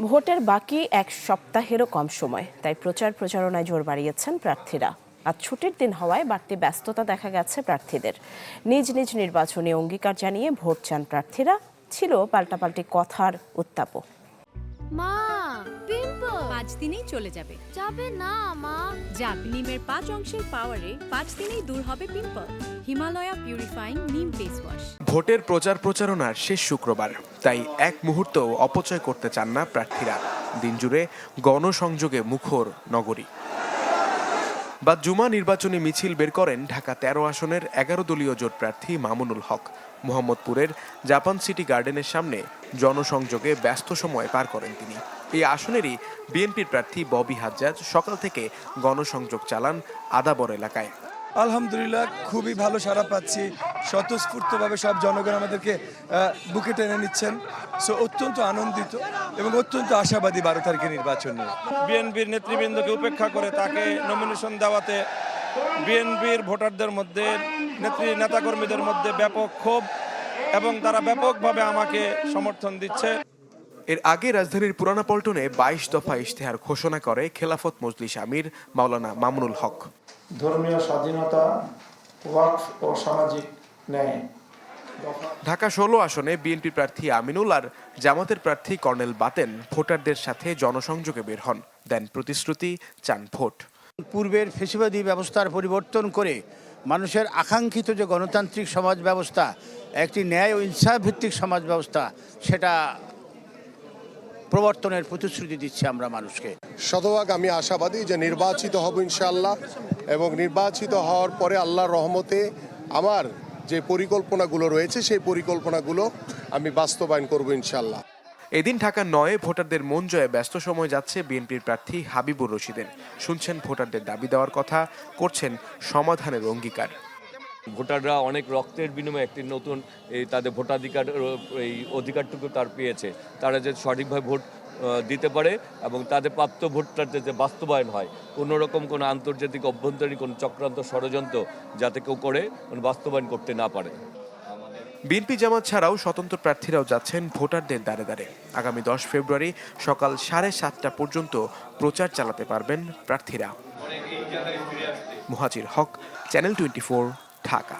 ভোটের বাকি এক সপ্তাহেরও কম সময়, তাই প্রচারণায় জোর বাড়িয়েছেন প্রার্থীরা। আজ ছুটির দিন হওয়ায় বাড়তি ব্যস্ততা দেখা গেছে প্রার্থীদের। নিজ নিজ নির্বাচনী অঙ্গীকার জানিয়ে ভোট চান প্রার্থীরা। ছিল পাল্টাপাল্টি কথার উত্তাপও। মা, পিম্পল 5 দিনেই চলে যাবে। যাবে না মা। যাক, নিমের 5 অংশের পাওয়ারে 5 দিনেই দূর হবে পিম্পল। হিমালয়া পিউরিফাইং নিম ফেস ওয়াশ। ভোটের প্রচারণার শেষ শুক্রবার, তাই এক মুহূর্ত অপচয় করতে চান না প্রার্থীরা। দিনজুড়ে গণসংযোগে মুখর নগরী। বাদ জুমা নির্বাচনী মিছিল বের করেন ঢাকা 13 আসনের 11 দলীয় জোট প্রার্থী মামুনুল হক। মোহাম্মদপুরের জাপান সিটি গার্ডেনের সামনে জনসংযোগে ব্যস্ত সময় পার করেন তিনি। এই আসনেরই বিএনপির প্রার্থী ববি হাজ্জাজ সকাল থেকে গণসংযোগ চালান আদাবর এলাকায়। আলহামদুলিল্লাহ, খুবই ভালো সাড়া পাচ্ছি। স্বতঃস্ফূর্তভাবে সব জনগণ আমাদেরকে বুকে টেনে নিচ্ছেন। সো অত্যন্ত আনন্দিত এবং অত্যন্ত আশাবাদী 12 তারিখের নির্বাচন নিয়ে। বিএনপির নেতৃবৃন্দকে উপেক্ষা করে তাকে নমিনেশন দেওয়াতে বিএনপির ভোটারদের মধ্যে, নেতাকর্মীদের মধ্যে ব্যাপক ক্ষোভ এবং তারা ব্যাপকভাবে আমাকে সমর্থন দিচ্ছে। এর আগে রাজধানীর পুরানা পল্টনে 22 দফা ইশতেহার ঘোষণা করে খেলাফত মজলিস আমির মাওলানা মামুনুল হক। ধর্মীয় স্বাধীনতা, ওয়াকফ ও সামাজিক ন্যায়। ঢাকা 16 আসনে বিএনপি প্রার্থী আমিনুল আর জামাতের প্রার্থী কর্নেল বাতেন ভোটারদের সাথে জনসংযোগে বের হন, দেন প্রতিশ্রুতি, চান ভোট। পূর্বের ফ্যাসিবাদী ব্যবস্থার পরিবর্তন করে মানুষের আকাঙ্ক্ষিত যে গণতান্ত্রিক সমাজ ব্যবস্থা, একটি ন্যায় ও ইনসাফ ভিত্তিক সমাজ ব্যবস্থা, সেটা প্রবর্তনের প্রতিশ্রুতি দিচ্ছি আমরা মানুষকে। শতভাগ আমি আশাবাদী যে নির্বাচিত হব ইনশাআল্লাহ, এবং নির্বাচিত হওয়ার পরে আল্লাহর রহমতে আমার যে পরিকল্পনাগুলো রয়েছে সেই পরিকল্পনাগুলো আমি বাস্তবায়ন করব ইনশাআল্লাহ। এদিন ঢাকা 9 ভোটারদের মন জয়ে ব্যস্ত সময় যাচ্ছে বিএনপির প্রার্থী হাবিবুর রশিদের। শুনছেন ভোটারদের দাবি দেওয়ার কথা, করছেন সমাধানের অঙ্গীকার। ভোটাররা অনেক রক্তের বিনিময়ে একটি নতুন তাদের ভোটাধিকার, এই অধিকারটুকু তার পেয়েছে। তারা যে সঠিকভাবে ভোট দিতে পারে এবং তাদের প্রাপ্ত ভোটটার যে বাস্তবায়ন হয়, কোনো রকম কোনো আন্তর্জাতিক অভ্যন্তরীণ কোনো চক্রান্ত ষড়যন্ত্র যাতে কেউ করে বাস্তবায়ন করতে না পারে। বিএনপি জামাত ছাড়াও স্বতন্ত্র প্রার্থীরাও যাচ্ছেন ভোটারদের দ্বারে দ্বারে। আগামী 10 ফেব্রুয়ারি সকাল 7:30টা পর্যন্ত প্রচার চালাতে পারবেন প্রার্থীরা। মুহাজির হক, চ্যানেল 24, ঢাকা।